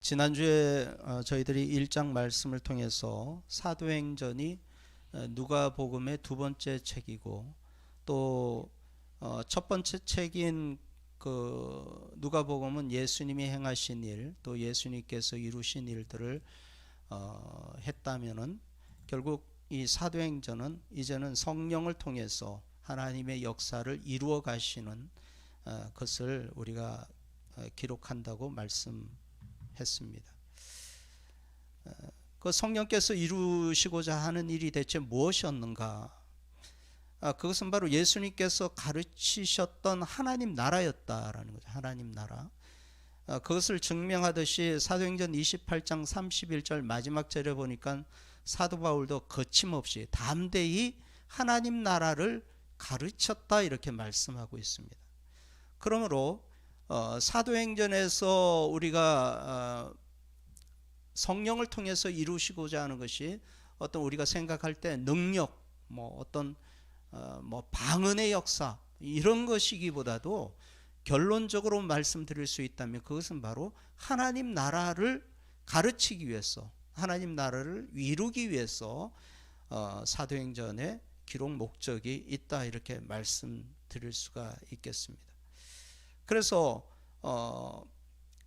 지난주에 저희들이 1장 말씀을 통해서 사도행전이 누가복음의 두 번째 책이고 또 첫 번째 책인 그 누가복음은 예수님이 행하신 일, 또 예수님께서 이루신 일들을 했다면은 결국 이 사도행전은 이제는 성령을 통해서 하나님의 역사를 이루어 가시는 것을 우리가 기록한다고 말씀했습니다. 그 성령께서 이루시고자 하는 일이 대체 무엇이었는가? 그것은 바로 예수님께서 가르치셨던 하나님 나라였다라는 거죠. 하나님 나라. 그것을 증명하듯이 사도행전 28장 31절 마지막 절에 보니까 사도 바울도 거침없이 담대히 하나님 나라를 가르쳤다 이렇게 말씀하고 있습니다. 그러므로 사도행전에서 우리가 성령을 통해서 이루시고자 하는 것이 어떤 우리가 생각할 때 능력, 어떤 방언의 역사 이런 것이기보다도 결론적으로 말씀드릴 수 있다면 그것은 바로 하나님 나라를 가르치기 위해서, 하나님 나라를 이루기 위해서 사도행전의 기록 목적이 있다 이렇게 말씀드릴 수가 있겠습니다. 그래서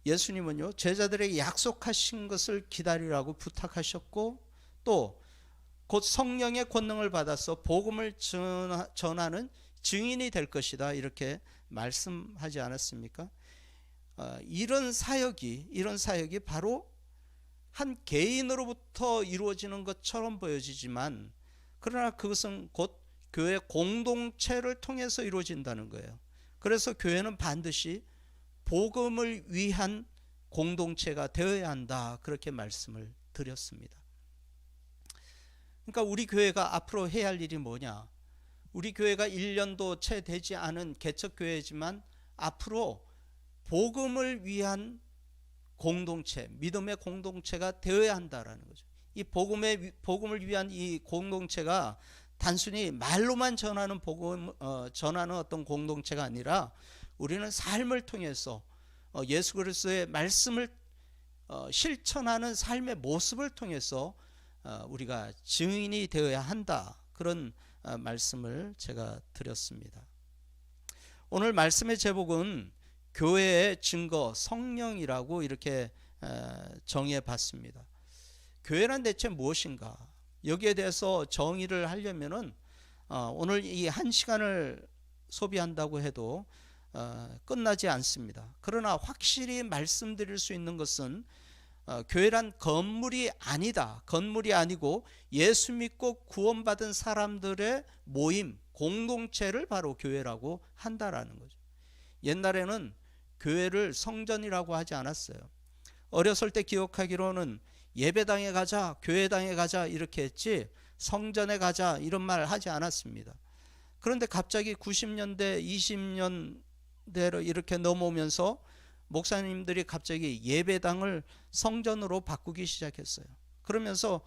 예수님은요 제자들에게 약속하신 것을 기다리라고 부탁하셨고 또 곧 성령의 권능을 받아서 복음을 전하는 증인이 될 것이다 이렇게 말씀하지 않았습니까? 이런 사역이 바로 한 개인으로부터 이루어지는 것처럼 보여지지만 그러나 그것은 곧 교회 공동체를 통해서 이루어진다는 거예요. 그래서 교회는 반드시 복음을 위한 공동체가 되어야 한다 그렇게 말씀을 드렸습니다. 그러니까 우리 교회가 앞으로 해야 할 일이 뭐냐? 우리 교회가 1년도 채 되지 않은 개척교회지만 앞으로 복음을 위한 공동체, 믿음의 공동체가 되어야 한다라는 거죠. 이 복음을 위한 이 공동체가 단순히 말로만 전하는 전하는 어떤 공동체가 아니라 우리는 삶을 통해서 예수 그리스도의 말씀을 실천하는 삶의 모습을 통해서 우리가 증인이 되어야 한다 그런 말씀을 제가 드렸습니다. 오늘 말씀의 제목은 교회의 증거 성령이라고 이렇게 정해 봤습니다. 교회란 대체 무엇인가? 여기에 대해서 정의를 하려면은 오늘 이 한 시간을 소비한다고 해도 끝나지 않습니다. 그러나 확실히 말씀드릴 수 있는 것은 교회란 건물이 아니다. 건물이 아니고 예수 믿고 구원받은 사람들의 모임, 공동체를 바로 교회라고 한다라는 거죠. 옛날에는 교회를 성전이라고 하지 않았어요. 어렸을 때 기억하기로는 예배당에 가자, 교회당에 가자 이렇게 했지 성전에 가자 이런 말 하지 않았습니다. 그런데 갑자기 90년대, 20년대로 이렇게 넘어오면서 목사님들이 갑자기 예배당을 성전으로 바꾸기 시작했어요. 그러면서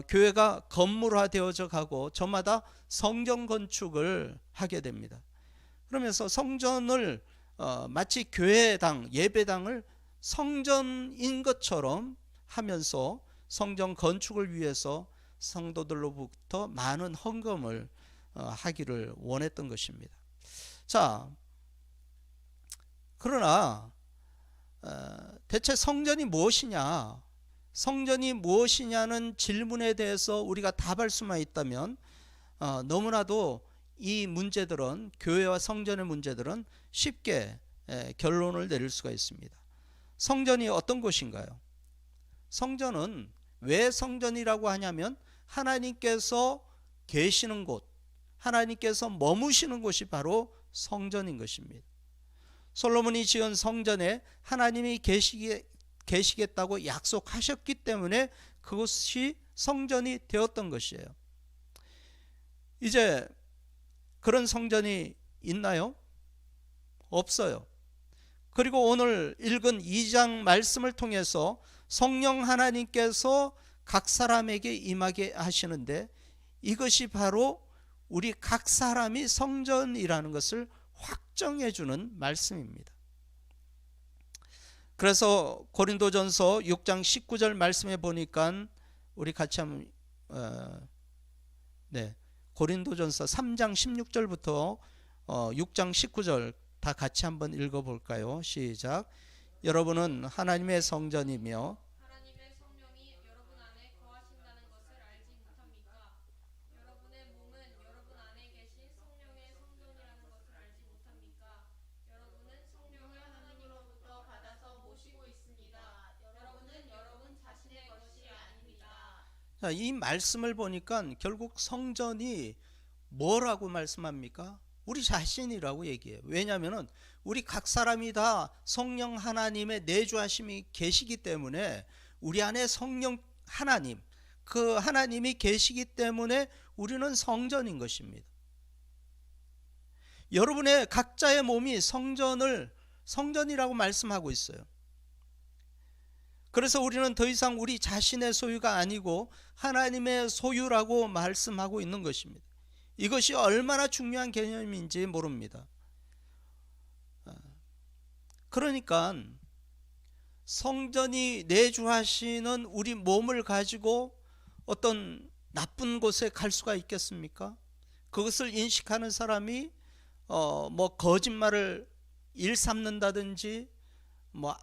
교회가 건물화 되어져 가고 저마다 성전 건축을 하게 됩니다. 그러면서 성전을 마치 교회당, 예배당을 성전인 것처럼 하면서 성전 건축을 위해서 성도들로부터 많은 헌금을 하기를 원했던 것입니다. 자, 그러나 대체 성전이 무엇이냐? 성전이 무엇이냐는 질문에 대해서 우리가 답할 수만 있다면 너무나도 이 문제들은 교회와 성전의 문제들은 쉽게 결론을 내릴 수가 있습니다. 성전이 어떤 곳인가요? 성전은 왜 성전이라고 하냐면 하나님께서 계시는 곳, 하나님께서 머무시는 곳이 바로 성전인 것입니다. 솔로몬이 지은 성전에 하나님이 계시겠다고 약속하셨기 때문에 그것이 성전이 되었던 것이에요. 이제 그런 성전이 있나요? 없어요. 그리고 오늘 읽은 2장 말씀을 통해서 성령 하나님께서 각 사람에게 임하게 하시는데 이것이 바로 우리 각 사람이 성전이라는 것을 확정해 주는 말씀입니다. 그래서 고린도전서 6장 19절 말씀해 보니까 우리 같이 한번 고린도전서 3장 16절부터 6장 19절 다 같이 한번 읽어볼까요? 시작. 여러분은 하나님의 성전이며 하나님의 성령이 여러분 안에 거하신다는 것을 알지 못합니까? 여러분의 몸은 여러분 안에 계신 성령의 성전이라는 것을 알지 못합니까? 여러분은 성령을 하나님으로부터 받아서 모시고 있습니다. 여러분은 여러분 자신의 것이 아닙니다. 자, 이 말씀을 보니까 결국 성전이 뭐라고 말씀합니까? 우리 자신이라고 얘기해요. 왜냐하면 우리 각 사람이 다 성령 하나님의 내주하심이 계시기 때문에 우리 안에 성령 하나님, 그 하나님이 계시기 때문에 우리는 성전인 것입니다. 여러분의 각자의 몸이 성전이라고 말씀하고 있어요. 그래서 우리는 더 이상 우리 자신의 소유가 아니고 하나님의 소유라고 말씀하고 있는 것입니다. 이것이 얼마나 중요한 개념인지 모릅니다. 그러니까 성전이 내주하시는 우리 몸을 가지고 어떤 나쁜 곳에 갈 수가 있겠습니까? 그것을 인식하는 사람이 거짓말을 일삼는다든지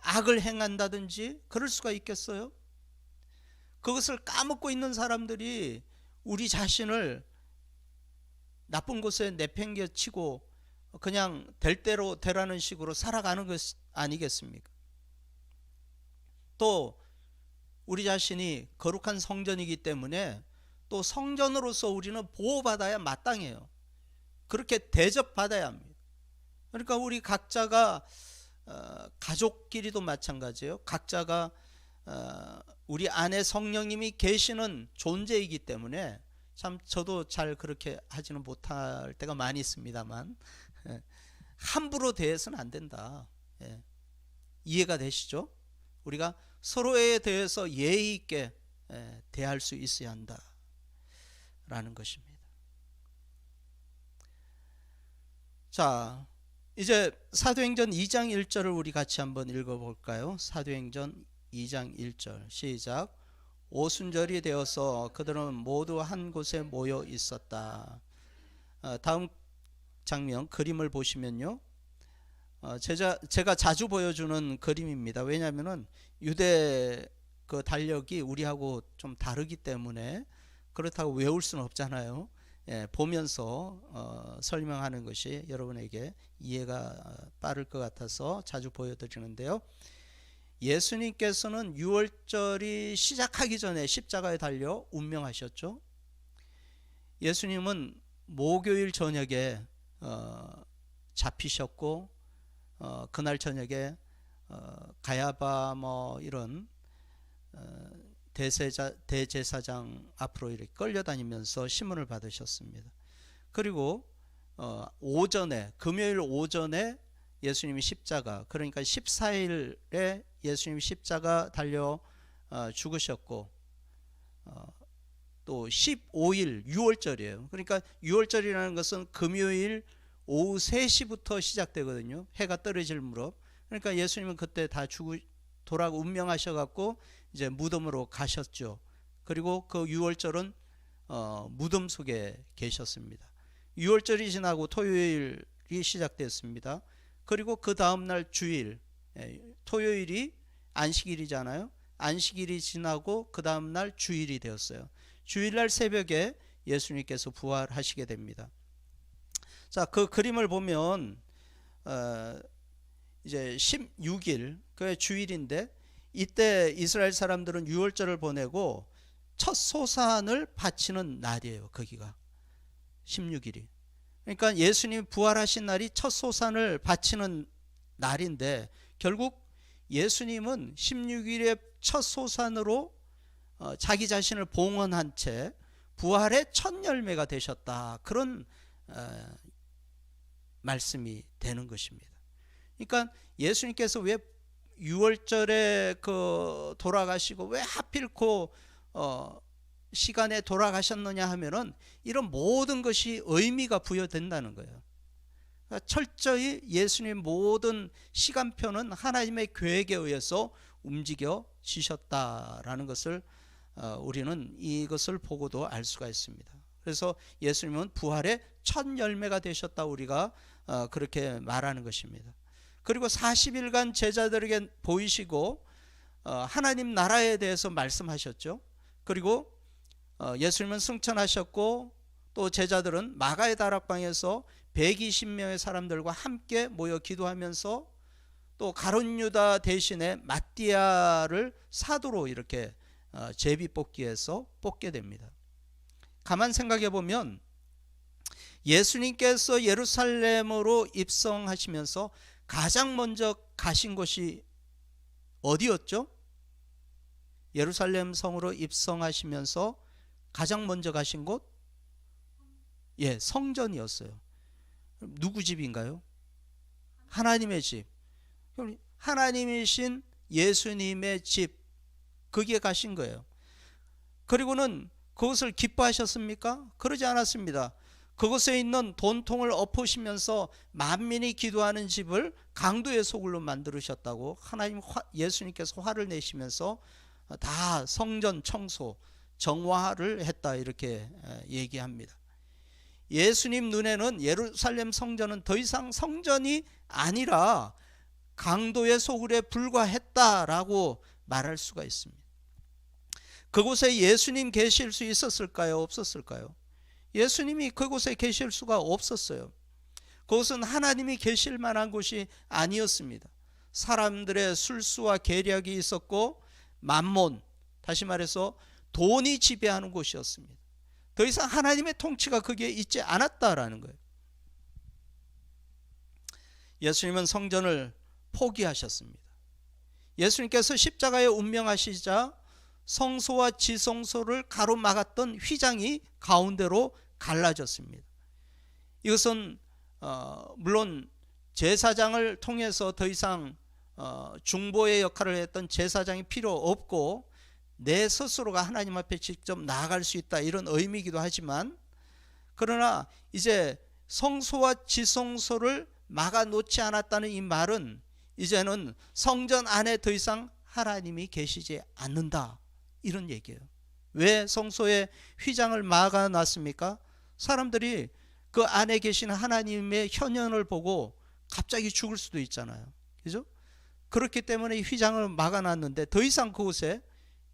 악을 행한다든지 그럴 수가 있겠어요? 그것을 까먹고 있는 사람들이 우리 자신을 나쁜 곳에 내팽개치고 그냥 될 대로 되라는 식으로 살아가는 것 아니겠습니까? 또 우리 자신이 거룩한 성전이기 때문에 또 성전으로서 우리는 보호받아야 마땅해요. 그렇게 대접받아야 합니다. 그러니까 우리 각자가 가족끼리도 마찬가지예요. 각자가 우리 안에 성령님이 계시는 존재이기 때문에 참 저도 잘 그렇게 하지는 못할 때가 많이 있습니다만 함부로 대해서는 안 된다. 이해가 되시죠? 우리가 서로에 대해서 예의 있게 대할 수 있어야 한다라는 것입니다. 자, 이제 사도행전 2장 1절을 우리 같이 한번 읽어볼까요? 사도행전 2장 1절 시작. 오순절이 되어서 그들은 모두 한 곳에 모여 있었다. 다음 장면 그림을 보시면요, 제가 자주 보여주는 그림입니다. 왜냐하면 유대 그 달력이 우리하고 좀 다르기 때문에 그렇다고 외울 수는 없잖아요. 보면서 설명하는 것이 여러분에게 이해가 빠를 것 같아서 자주 보여드리는데요. 예수님께서는 유월절이 시작하기 전에 십자가에 달려 운명하셨죠. 예수님은 목요일 저녁에 잡히셨고 그날 저녁에 가야바 이런 대제사장 앞으로 이렇게 끌려다니면서 심문을 받으셨습니다. 그리고 금요일 오전에 예수님이 십자가, 그러니까 14일에 예수님이 십자가 달려 죽으셨고 또 15일 6월절이에요. 그러니까 6월절이라는 것은 금요일 오후 3시부터 시작되거든요. 해가 떨어질 무렵. 그러니까 예수님은 그때 다 돌아가 운명하셔갖고 이제 무덤으로 가셨죠. 그리고 그 6월절은 무덤 속에 계셨습니다. 6월절이 지나고 토요일이 시작됐습니다. 그리고 그 다음날 주일, 토요일이 안식일이잖아요. 안식일이 지나고 그 다음날 주일이 되었어요. 주일날 새벽에 예수님께서 부활하시게 됩니다. 자, 그 그림을 보면 이제 16일, 그게 주일인데 이때 이스라엘 사람들은 유월절을 보내고 첫 소산을 바치는 날이에요. 거기가 16일이. 그러니까 예수님이 부활하신 날이 첫 소산을 바치는 날인데 결국 예수님은 16일의 첫 소산으로 자기 자신을 봉헌한 채 부활의 첫 열매가 되셨다. 그런 말씀이 되는 것입니다. 그러니까 예수님께서 왜 6월절에 돌아가시고 왜 하필 시간에 돌아가셨느냐 하면은 이런 모든 것이 의미가 부여된다는 거예요. 그러니까 철저히 예수님 모든 시간표는 하나님의 계획에 의해서 움직여지셨다라는 것을 우리는 이것을 보고도 알 수가 있습니다. 그래서 예수님은 부활의 첫 열매가 되셨다, 우리가 그렇게 말하는 것입니다. 그리고 40일간 제자들에게 보이시고 하나님 나라에 대해서 말씀하셨죠. 그리고 예수님은 승천하셨고, 또 제자들은 마가의 다락방에서 120명의 사람들과 함께 모여 기도하면서 또 가룟 유다 대신에 마띠아를 사도로 이렇게 제비 뽑기에서 뽑게 됩니다. 가만 생각해 보면 예수님께서 예루살렘으로 입성하시면서 가장 먼저 가신 곳이 어디였죠? 예루살렘 성으로 입성하시면서 가장 먼저 가신 곳? 예, 성전이었어요. 누구 집인가요? 하나님의 집. 하나님이신 예수님의 집, 거기에 가신 거예요. 그리고는 그것을 기뻐하셨습니까? 그러지 않았습니다. 그곳에 있는 돈통을 엎으시면서 만민이 기도하는 집을 강도의 소굴로 만들으셨다고 예수님께서 화를 내시면서 다 성전 청소, 정화를 했다, 이렇게 얘기합니다. 예수님 눈에는 예루살렘 성전은 더 이상 성전이 아니라 강도의 소굴에 불과했다라고 말할 수가 있습니다. 그곳에 예수님 계실 수 있었을까요? 없었을까요? 예수님이 그곳에 계실 수가 없었어요. 그곳은 하나님이 계실 만한 곳이 아니었습니다. 사람들의 술수와 계략이 있었고, 만몬, 다시 말해서 돈이 지배하는 곳이었습니다. 더 이상 하나님의 통치가 거기에 있지 않았다라는 거예요. 예수님은 성전을 포기하셨습니다. 예수님께서 십자가에 운명하시자 성소와 지성소를 가로막았던 휘장이 가운데로 갈라졌습니다. 이것은 물론 제사장을 통해서 더 이상 중보의 역할을 했던 제사장이 필요 없고 내 스스로가 하나님 앞에 직접 나아갈 수 있다, 이런 의미이기도 하지만, 그러나 이제 성소와 지성소를 막아놓지 않았다는 이 말은 이제는 성전 안에 더 이상 하나님이 계시지 않는다, 이런 얘기예요. 왜 성소에 휘장을 막아놨습니까? 사람들이 그 안에 계신 하나님의 현현을 보고 갑자기 죽을 수도 있잖아요. 그죠? 그렇기 때문에 휘장을 막아놨는데 더 이상 그곳에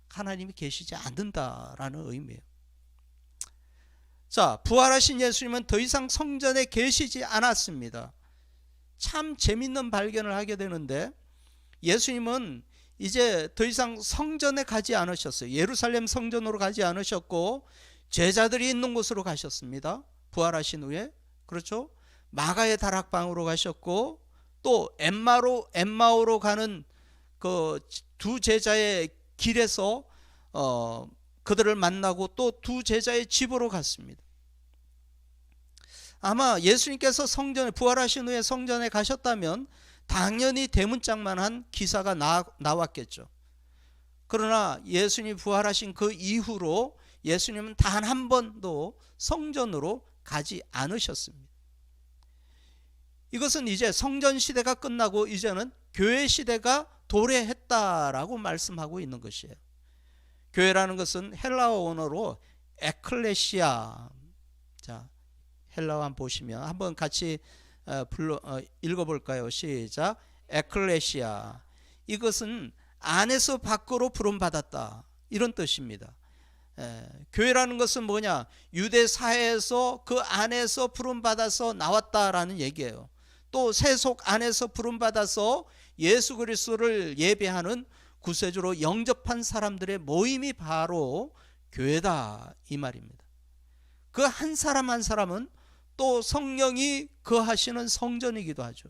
하나님이 계시지 않는다라는 의미예요. 자, 부활하신 예수님은 더 이상 성전에 계시지 않았습니다. 참 재밌는 발견을 하게 되는데, 예수님은 이제 더 이상 성전에 가지 않으셨어요. 예루살렘 성전으로 가지 않으셨고 제자들이 있는 곳으로 가셨습니다. 부활하신 후에. 그렇죠? 마가의 다락방으로 가셨고, 또 엠마오로 가는 그 두 제자의 길에서 그들을 만나고 또 두 제자의 집으로 갔습니다. 아마 예수님께서 성전에, 부활하신 후에 성전에 가셨다면 당연히 대문짝만한 기사가 나왔겠죠. 그러나 예수님이 부활하신 그 이후로 예수님은 단 한 번도 성전으로 가지 않으셨습니다. 이것은 이제 성전 시대가 끝나고 이제는 교회 시대가 도래했다라고 말씀하고 있는 것이에요. 교회라는 것은 헬라어 원어로 에클레시아. 자, 헬라어 한번 보시면 한번 같이 읽어볼까요? 시작. 에클레시아. 이것은 안에서 밖으로 부름받았다, 이런 뜻입니다. 교회라는 것은 뭐냐? 유대 사회에서 그 안에서 부름받아서 나왔다라는 얘기예요. 또 세속 안에서 부름받아서 예수 그리스도를 예배하는 구세주로 영접한 사람들의 모임이 바로 교회다, 이 말입니다. 그 한 사람 한 사람은 또 성령이 거하시는 성전이기도 하죠.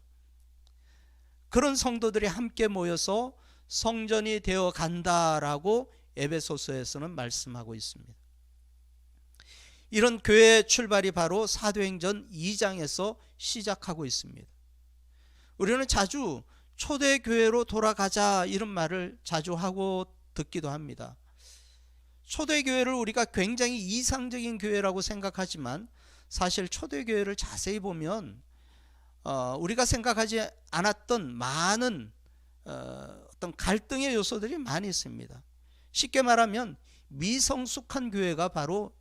그런 성도들이 함께 모여서 성전이 되어 간다라고 에베소서에서는 말씀하고 있습니다. 이런 교회의 출발이 바로 사도행전 2장에서 시작하고 있습니다. 우리는 자주 초대교회로 돌아가자, 이런 말을 자주 하고 듣기도 합니다. 초대교회를 우리가 굉장히 이상적인 교회라고 생각하지만 사실 초대교회를 자세히 보면 우리가 생각하지 않았던 많은 어떤 갈등의 요소들이 많이 있습니다. 쉽게 말하면 미성숙한 교회가 바로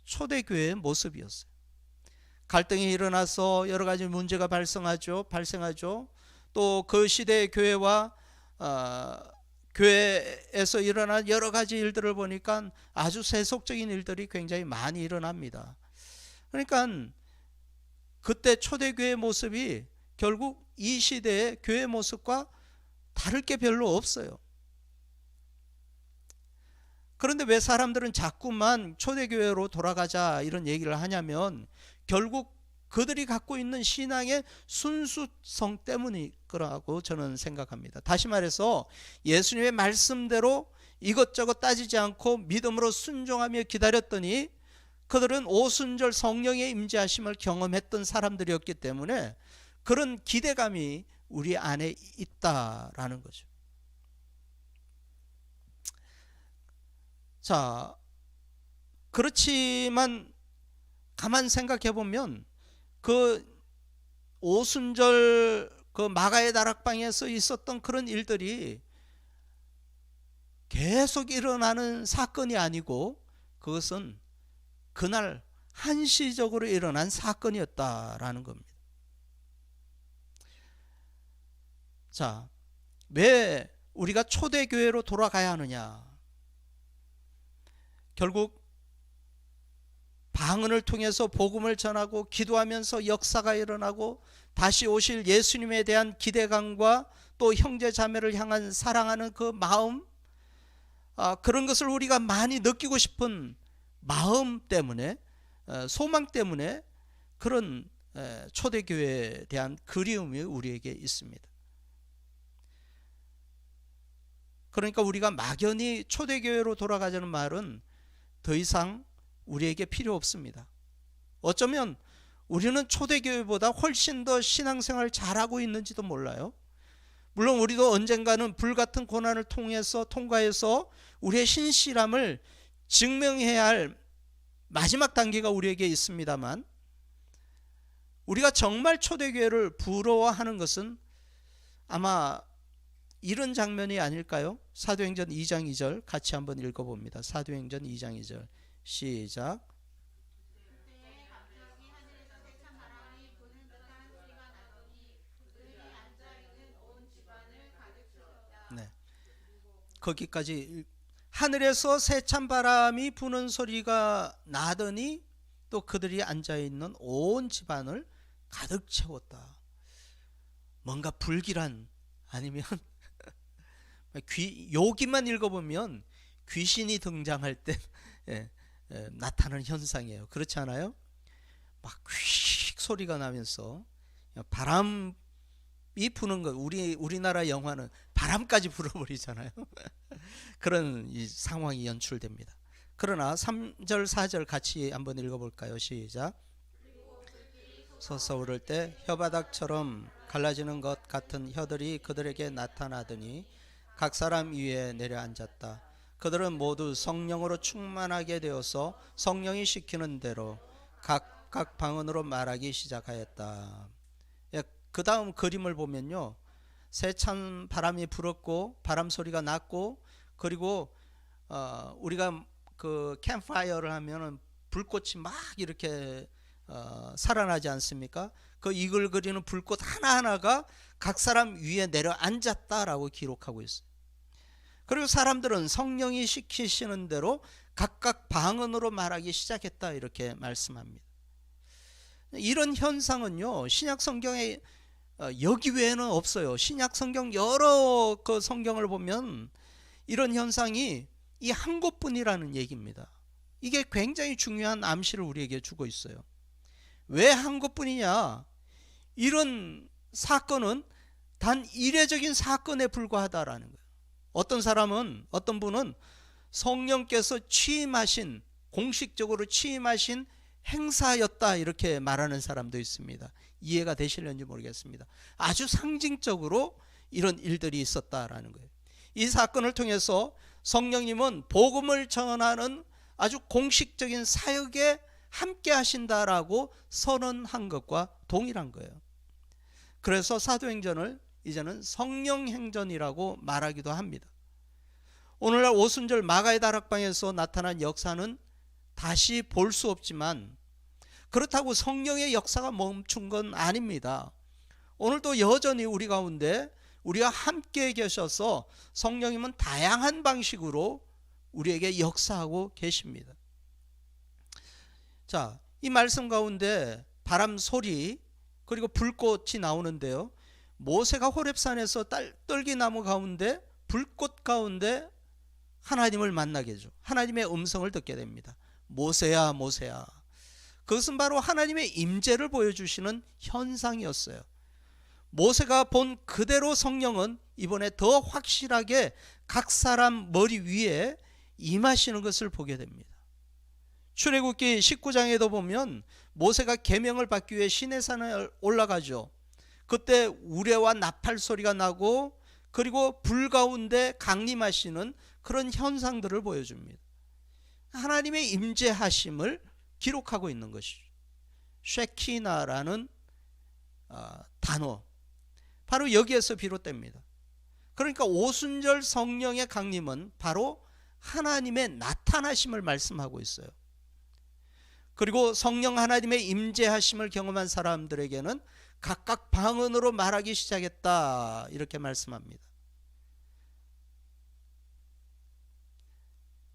초대교회의 모습이었어요. 갈등이 일어나서 여러 가지 문제가 발생하죠. 또 그 시대의 교회와 교회에서 일어난 여러 가지 일들을 보니까 아주 세속적인 일들이 굉장히 많이 일어납니다. 그러니까 그때 초대교회의 모습이 결국 이 시대의 교회 모습과 다를 게 별로 없어요. 그런데 왜 사람들은 자꾸만 초대교회로 돌아가자 이런 얘기를 하냐면 결국 그들이 갖고 있는 신앙의 순수성 때문일 거라고 저는 생각합니다. 다시 말해서 예수님의 말씀대로 이것저것 따지지 않고 믿음으로 순종하며 기다렸더니 그들은 오순절 성령의 임재하심을 경험했던 사람들이었기 때문에 그런 기대감이 우리 안에 있다라는 거죠. 자, 그렇지만 가만 생각해 보면 그 오순절 그 마가의 다락방에서 있었던 그런 일들이 계속 일어나는 사건이 아니고 그것은 그날 한시적으로 일어난 사건이었다라는 겁니다. 자, 왜 우리가 초대교회로 돌아가야 하느냐? 결국 방언을 통해서 복음을 전하고 기도하면서 역사가 일어나고 다시 오실 예수님에 대한 기대감과 또 형제 자매를 향한 사랑하는 그 마음, 그런 것을 우리가 많이 느끼고 싶은 마음 때문에, 소망 때문에 그런 초대교회에 대한 그리움이 우리에게 있습니다. 그러니까 우리가 막연히 초대교회로 돌아가자는 말은 더 이상 우리에게 필요 없습니다. 어쩌면 우리는 초대교회보다 훨씬 더 신앙생활을 잘하고 있는지도 몰라요. 물론 우리도 언젠가는 불같은 고난을 통과해서 우리의 신실함을 증명해야 할 마지막 단계가 우리에게 있습니다만 우리가 정말 초대교회를 부러워하는 것은 아마 이런 장면이 아닐까요? 사도행전 2장 2절 같이 한번 읽어봅니다. 사도행전 2장 2절 시작. 네, 거기까지. 하늘에서 세찬 바람이 부는 소리가 나더니 또 그들이 앉아있는 온 집안을 가득 채웠다. 뭔가 불길한, 아니면 여기만 읽어보면 귀신이 등장할 때 나타나는 현상이에요. 그렇지 않아요? 막 휙 소리가 나면서 바람이 부는 거, 우리나라 영화는 바람까지 불어버리잖아요. 그런 이 상황이 연출됩니다. 그러나 3절 4절 같이 한번 읽어볼까요? 시작. 솟아오를 때 혀바닥처럼 갈라지는 것 같은 혀들이 그들에게 나타나더니 각 사람 위에 내려앉았다. 그들은 모두 성령으로 충만하게 되어서 성령이 시키는 대로 각각 방언으로 말하기 시작하였다. 그 다음 그림을 보면요, 세찬 바람이 불었고 바람 소리가 났고, 그리고 우리가 그 캠프파이어를 하면은 불꽃이 막 이렇게 살아나지 않습니까? 그 이글거리는 불꽃 하나하나가 각 사람 위에 내려앉았다라고 기록하고 있어요. 그리고 사람들은 성령이 시키시는 대로 각각 방언으로 말하기 시작했다, 이렇게 말씀합니다. 이런 현상은요, 신약 성경에 여기 외에는 없어요. 신약 성경 여러 그 성경을 보면 이런 현상이 이 한 곳뿐이라는 얘기입니다. 이게 굉장히 중요한 암시를 우리에게 주고 있어요. 왜 한 곳뿐이냐? 이런 사건은 단 이례적인 사건에 불과하다라는 거예요. 어떤 분은 성령께서 공식적으로 취임하신 행사였다, 이렇게 말하는 사람도 있습니다. 이해가 되시려는지 모르겠습니다. 아주 상징적으로 이런 일들이 있었다라는 거예요. 이 사건을 통해서 성령님은 복음을 전하는 아주 공식적인 사역에 함께 하신다라고 선언한 것과 동일한 거예요. 그래서 사도행전을 이제는 성령행전이라고 말하기도 합니다. 오늘날 오순절 마가의 다락방에서 나타난 역사는 다시 볼 수 없지만 그렇다고 성령의 역사가 멈춘 건 아닙니다. 오늘도 여전히 우리 가운데 우리와 함께 계셔서 성령님은 다양한 방식으로 우리에게 역사하고 계십니다. 자, 이 말씀 가운데 바람 소리 그리고 불꽃이 나오는데요. 모세가 호렙산에서 떨기나무 가운데 불꽃 가운데 하나님을 만나게 되죠. 하나님의 음성을 듣게 됩니다. 모세야 모세야. 그것은 바로 하나님의 임재를 보여주시는 현상이었어요. 모세가 본 그대로 성령은 이번에 더 확실하게 각 사람 머리 위에 임하시는 것을 보게 됩니다. 출애굽기 19장에도 보면 모세가 계명을 받기 위해 시내산에 올라가죠. 그때 우레와 나팔 소리가 나고 그리고 불 가운데 강림하시는 그런 현상들을 보여줍니다. 하나님의 임재하심을 기록하고 있는 것이죠. 쉐키나라는 단어 바로 여기에서 비롯됩니다. 그러니까 오순절 성령의 강림은 바로 하나님의 나타나심을 말씀하고 있어요. 그리고 성령 하나님의 임재하심을 경험한 사람들에게는 각각 방언으로 말하기 시작했다 이렇게 말씀합니다.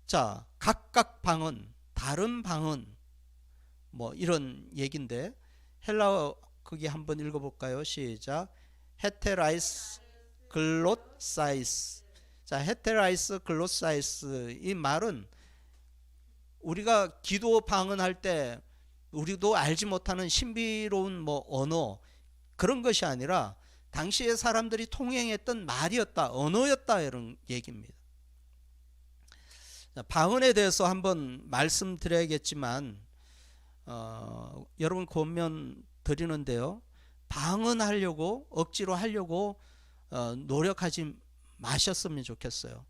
자, 각각 방언, 다른 방언 뭐 이런 얘기인데 헬라어 거기 한번 읽어볼까요? 시작. 헤테라이스 글롯사이스. 자, 헤테라이스 글롯사이스 이 말은 우리가 기도 방언할 때 우리도 알지 못하는 신비로운 뭐 언어 그런 것이 아니라 당시의 사람들이 통행했던 말이었다, 언어였다 이런 얘기입니다. 방언에 대해서 한번 말씀드려야겠지만 여러분 권면 드리는데요. 방언하려고 억지로 하려고 노력하지 마셨으면 좋겠어요.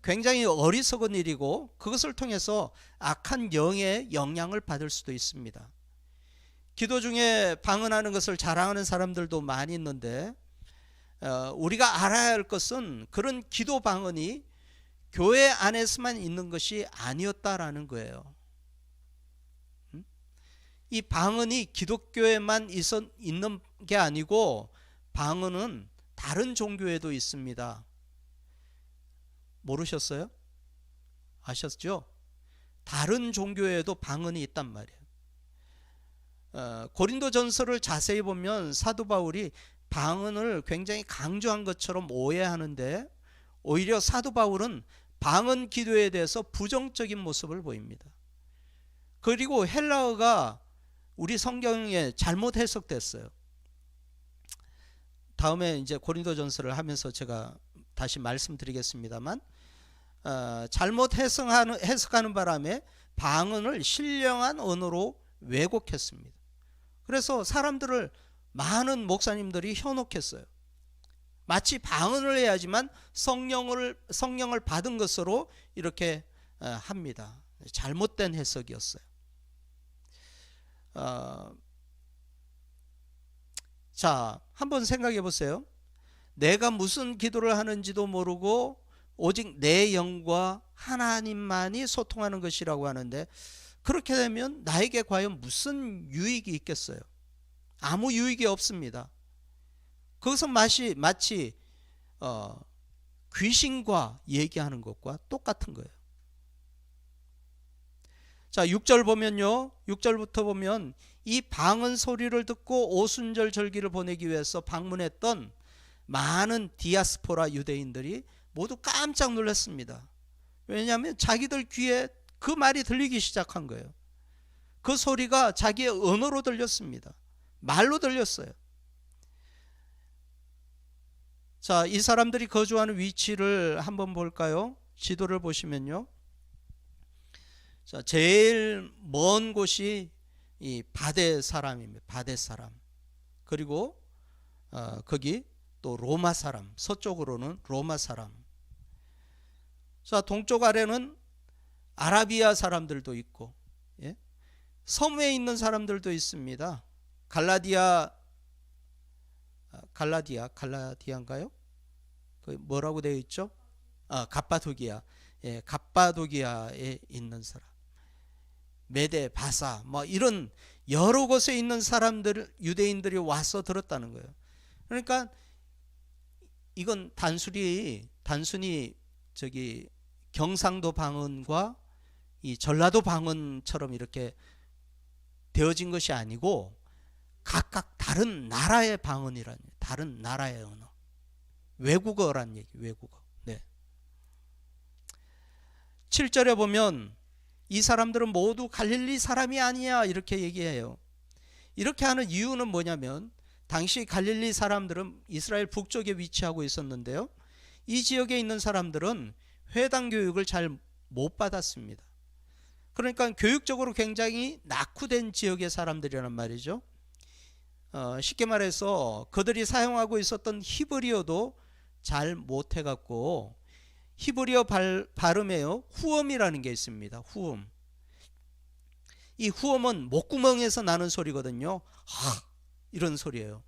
굉장히 어리석은 일이고 그것을 통해서 악한 영의 영향을 받을 수도 있습니다. 기도 중에 방언하는 것을 자랑하는 사람들도 많이 있는데 우리가 알아야 할 것은 그런 기도 방언이 교회 안에서만 있는 것이 아니었다라는 거예요. 이 방언이 기독교에만 있는 게 아니고 방언은 다른 종교에도 있습니다. 모르셨어요? 아셨죠? 다른 종교에도 방언이 있단 말이에요. 고린도전서를 자세히 보면 사도 바울이 방언을 굉장히 강조한 것처럼 오해하는데 오히려 사도 바울은 방언 기도에 대해서 부정적인 모습을 보입니다. 그리고 헬라어가 우리 성경에 잘못 해석됐어요. 다음에 이제 고린도전서를 하면서 제가 다시 말씀드리겠습니다만 잘못 해석하는 바람에 방언을 신령한 언어로 왜곡했습니다. 그래서 사람들을 많은 목사님들이 현혹했어요. 마치 방언을 해야지만 성령을 받은 것으로 이렇게 합니다. 잘못된 해석이었어요. 자, 한번 생각해 보세요. 내가 무슨 기도를 하는지도 모르고 오직 내 영과 하나님만이 소통하는 것이라고 하는데 그렇게 되면 나에게 과연 무슨 유익이 있겠어요? 아무 유익이 없습니다. 그것은 마치 귀신과 얘기하는 것과 똑같은 거예요. 자, 6절 보면요. 6절부터 보면 이 방언 소리를 듣고 오순절 절기를 보내기 위해서 방문했던 많은 디아스포라 유대인들이 모두 깜짝 놀랐습니다. 왜냐하면 자기들 귀에 그 말이 들리기 시작한 거예요. 그 소리가 자기의 언어로 들렸습니다. 말로 들렸어요. 자, 이 사람들이 거주하는 위치를 한번 볼까요? 지도를 보시면요. 자, 제일 먼 곳이 이 바데 사람입니다. 바데 사람. 그리고 거기 또 로마 사람, 서쪽으로는 로마 사람. 자, 동쪽 아래는 아라비아 사람들도 있고, 예? 섬에 있는 사람들도 있습니다. 갈라디아 갈라디아인가요? 그 뭐라고 되어 있죠? 갑바도기아. 예, 갑바도기아에 있는 사람. 메데, 바사, 뭐 이런 여러 곳에 있는 사람들, 유대인들이 와서 들었다는 거예요. 그러니까 이건 단순히 저기 경상도 방언과 이 전라도 방언처럼 이렇게 되어진 것이 아니고 각각 다른 나라의 방언이라는, 다른 나라의 언어, 외국어란 얘기, 외국어. 네. 7절에 보면 이 사람들은 모두 갈릴리 사람이 아니야 이렇게 얘기해요. 이렇게 하는 이유는 뭐냐면 당시 갈릴리 사람들은 이스라엘 북쪽에 위치하고 있었는데요, 이 지역에 있는 사람들은 회당 교육을 잘 못 받았습니다. 그러니까 교육적으로 굉장히 낙후된 지역의 사람들이란 말이죠. 쉽게 말해서 그들이 사용하고 있었던 히브리어도 잘 못해갖고, 히브리어 발음에요 후음이라는 게 있습니다. 후음. 이 후음은 목구멍에서 나는 소리거든요. 하, 이런 소리예요.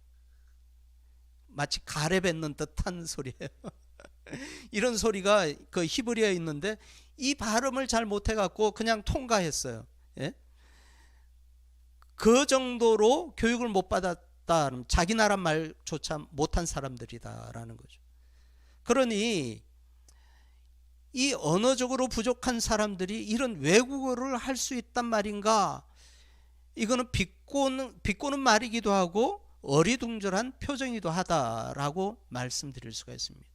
마치 가래 뱉는 듯한 소리예요. 이런 소리가 그 히브리어에 있는데 이 발음을 잘 못해갖고 그냥 통과했어요. 예? 그 정도로 교육을 못 받았다, 자기 나라 말조차 못한 사람들이다라는 거죠. 그러니 이 언어적으로 부족한 사람들이 이런 외국어를 할 수 있단 말인가? 이거는 비꼬는 말이기도 하고 어리둥절한 표정이기도 하다라고 말씀드릴 수가 있습니다.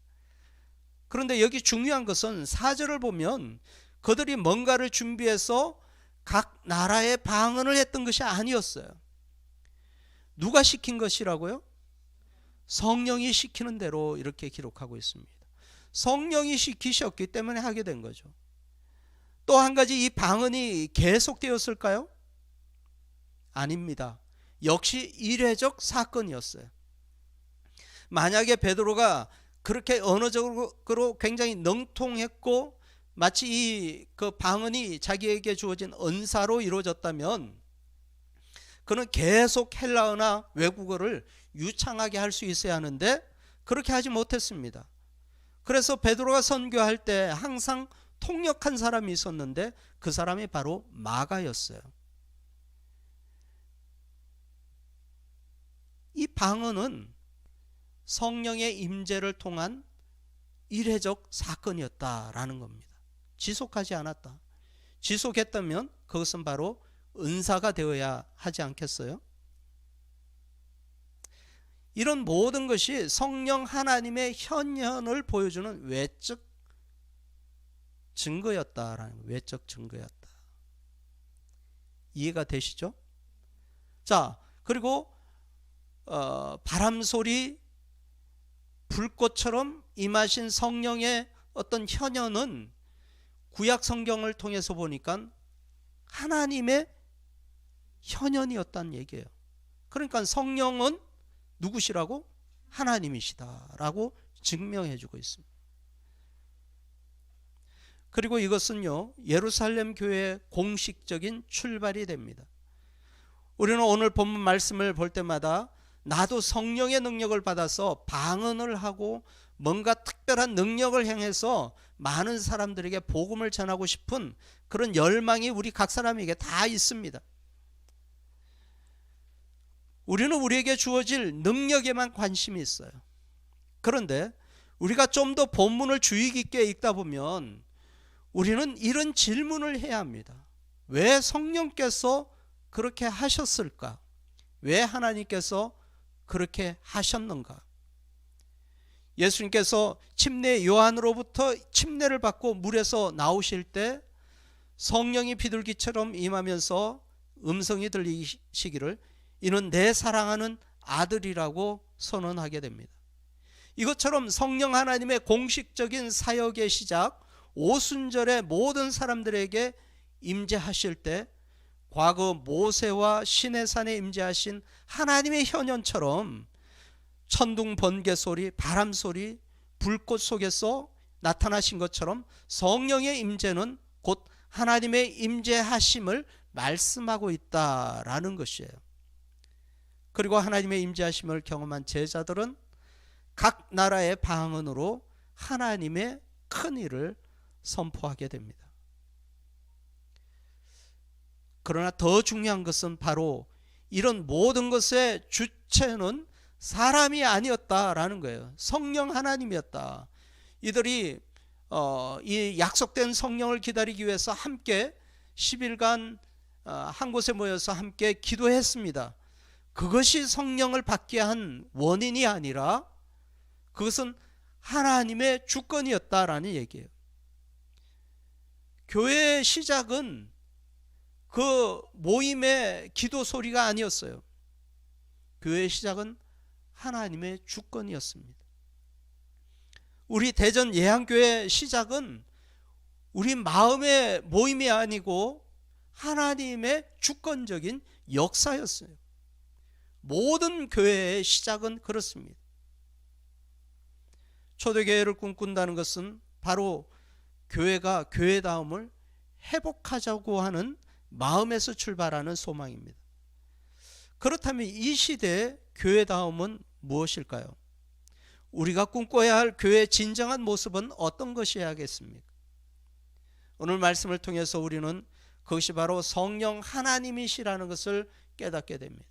그런데 여기 중요한 것은 4절을 보면 그들이 뭔가를 준비해서 각 나라의 방언을 했던 것이 아니었어요. 누가 시킨 것이라고요? 성령이 시키는 대로 이렇게 기록하고 있습니다. 성령이 시키셨기 때문에 하게 된 거죠. 또 한 가지, 이 방언이 계속되었을까요? 아닙니다. 역시 일회적 사건이었어요. 만약에 베드로가 그렇게 언어적으로 굉장히 능통했고 마치 이 그 방언이 자기에게 주어진 은사로 이루어졌다면 그는 계속 헬라어나 외국어를 유창하게 할 수 있어야 하는데 그렇게 하지 못했습니다. 그래서 베드로가 선교할 때 항상 통역한 사람이 있었는데 그 사람이 바로 마가였어요. 이 방언은 성령의 임재를 통한 일회적 사건이었다라는 겁니다. 지속하지 않았다. 지속했다면 그것은 바로 은사가 되어야 하지 않겠어요? 이런 모든 것이 성령 하나님의 현현을 보여주는 외적 증거였다라는, 외적 증거였다. 이해가 되시죠? 자, 그리고 바람 소리, 불꽃처럼 임하신 성령의 어떤 현현은 구약 성경을 통해서 보니까 하나님의 현현이었다는 얘기예요. 그러니까 성령은 누구시라고? 하나님이시다라고 증명해주고 있습니다. 그리고 이것은요, 예루살렘 교회의 공식적인 출발이 됩니다. 우리는 오늘 본문 말씀을 볼 때마다 나도 성령의 능력을 받아서 방언을 하고 뭔가 특별한 능력을 행해서 많은 사람들에게 복음을 전하고 싶은 그런 열망이 우리 각 사람에게 다 있습니다. 우리는 우리에게 주어질 능력에만 관심이 있어요. 그런데 우리가 좀 더 본문을 주의 깊게 읽다 보면 우리는 이런 질문을 해야 합니다. 왜 성령께서 그렇게 하셨을까? 왜 하나님께서 그렇게 하셨는가? 예수님께서 침례 요한으로부터 침례를 받고 물에서 나오실 때 성령이 비둘기처럼 임하면서 음성이 들리시기를 이는 내 사랑하는 아들이라고 선언하게 됩니다. 이것처럼 성령 하나님의 공식적인 사역의 시작, 오순절에 모든 사람들에게 임재하실 때 과거 모세와 시내산에 임재하신 하나님의 현현처럼 천둥 번개 소리, 바람 소리, 불꽃 속에서 나타나신 것처럼 성령의 임재는 곧 하나님의 임재하심을 말씀하고 있다라는 것이에요. 그리고 하나님의 임재하심을 경험한 제자들은 각 나라의 방언으로 하나님의 큰 일을 선포하게 됩니다. 그러나 더 중요한 것은 바로 이런 모든 것의 주체는 사람이 아니었다라는 거예요. 성령 하나님이었다. 이들이 이 약속된 성령을 기다리기 위해서 함께 10일간 한 곳에 모여서 함께 기도했습니다. 그것이 성령을 받게 한 원인이 아니라 그것은 하나님의 주권이었다라는 얘기예요. 교회의 시작은 그 모임의 기도 소리가 아니었어요. 교회의 시작은 하나님의 주권이었습니다. 우리 대전 예한교회 시작은 우리 마음의 모임이 아니고 하나님의 주권적인 역사였어요. 모든 교회의 시작은 그렇습니다. 초대교회를 꿈꾼다는 것은 바로 교회가 교회다움을 회복하자고 하는 마음에서 출발하는 소망입니다. 그렇다면 이 시대의 교회다움은 무엇일까요? 우리가 꿈꿔야 할 교회의 진정한 모습은 어떤 것이어야겠습니까? 오늘 말씀을 통해서 우리는 그것이 바로 성령 하나님이시라는 것을 깨닫게 됩니다.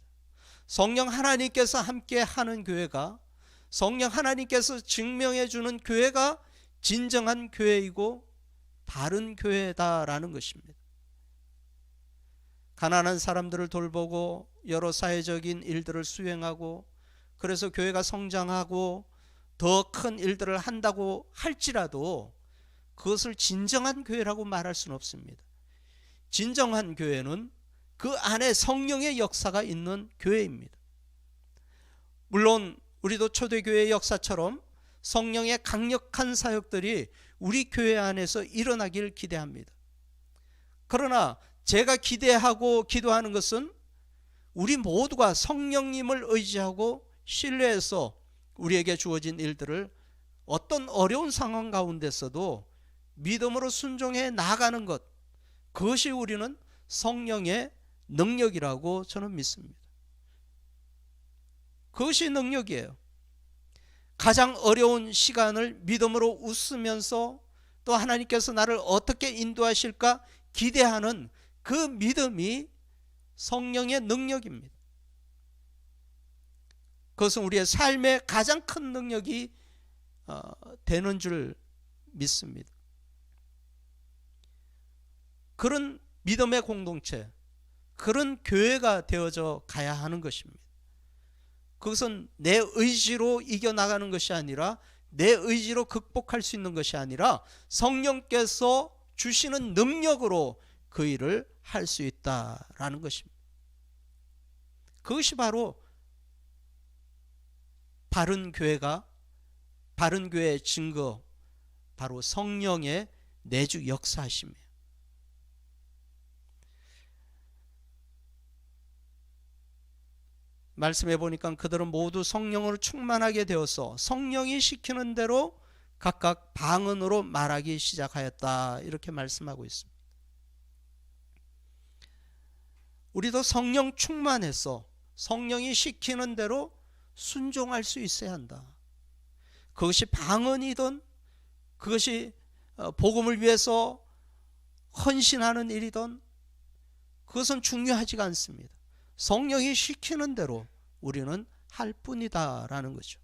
성령 하나님께서 함께 하는 교회가, 성령 하나님께서 증명해 주는 교회가 진정한 교회이고 바른 교회다라는 것입니다. 가난한 사람들을 돌보고 여러 사회적인 일들을 수행하고 그래서 교회가 성장하고 더 큰 일들을 한다고 할지라도 그것을 진정한 교회라고 말할 수는 없습니다. 진정한 교회는 그 안에 성령의 역사가 있는 교회입니다. 물론 우리도 초대교회의 역사처럼 성령의 강력한 사역들이 우리 교회 안에서 일어나길 기대합니다. 그러나 제가 기대하고 기도하는 것은 우리 모두가 성령님을 의지하고 신뢰해서 우리에게 주어진 일들을 어떤 어려운 상황 가운데서도 믿음으로 순종해 나가는 것, 그것이 우리는 성령의 능력이라고 저는 믿습니다. 그것이 능력이에요. 가장 어려운 시간을 믿음으로 웃으면서 또 하나님께서 나를 어떻게 인도하실까 기대하는 그 믿음이 성령의 능력입니다. 그것은 우리의 삶의 가장 큰 능력이 되는 줄 믿습니다. 그런 믿음의 공동체, 그런 교회가 되어져 가야 하는 것입니다. 그것은 내 의지로 이겨나가는 것이 아니라 내 의지로 극복할 수 있는 것이 아니라 성령께서 주시는 능력으로 그 일을 할 수 있다라는 것입니다. 그것이 바로 바른 교회가, 바른 교회의 증거, 바로 성령의 내주 역사하심이에요. 말씀해 보니까 그들은 모두 성령으로 충만하게 되어서 성령이 시키는 대로 각각 방언으로 말하기 시작하였다, 이렇게 말씀하고 있습니다. 우리도 성령 충만해서 성령이 시키는 대로 순종할 수 있어야 한다. 그것이 방언이든 그것이 복음을 위해서 헌신하는 일이든 그것은 중요하지가 않습니다. 성령이 시키는 대로 우리는 할 뿐이다라는 거죠.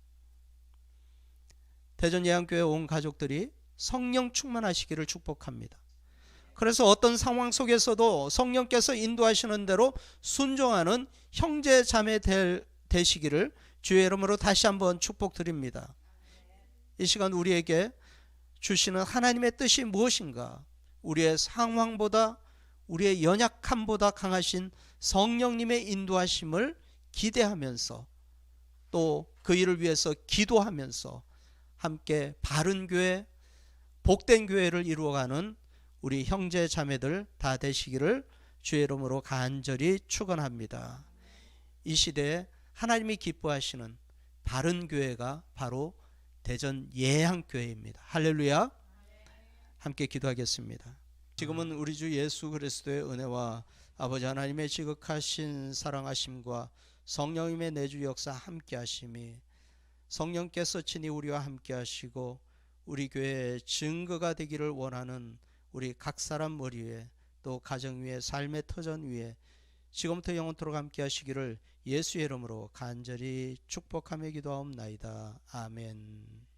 대전 예한교회 온 가족들이 성령 충만하시기를 축복합니다. 그래서 어떤 상황 속에서도 성령께서 인도하시는 대로 순종하는 형제 자매 되시기를 주의 이름으로 다시 한번 축복드립니다. 이 시간 우리에게 주시는 하나님의 뜻이 무엇인가? 우리의 상황보다, 우리의 연약함보다 강하신 성령님의 인도하심을 기대하면서 또 그 일을 위해서 기도하면서 함께 바른 교회, 복된 교회를 이루어가는 우리 형제 자매들 다 되시기를 주의 이름으로 간절히 축원합니다. 이 시대에 하나님이 기뻐하시는 바른 교회가 바로 대전 예한교회입니다. 할렐루야. 함께 기도하겠습니다. 지금은 우리 주 예수 그리스도의 은혜와 아버지 하나님의 지극하신 사랑하심과 성령님의 내주 역사 함께 하심이 성령께서 친히 우리와 함께 하시고 우리 교회의 증거가 되기를 원하는 우리 각 사람 머리 위에 또 가정 위에 삶의 터전 위에 지금부터 영원토록 함께 하시기를 예수의 이름으로 간절히 축복하며 기도하옵나이다. 아멘.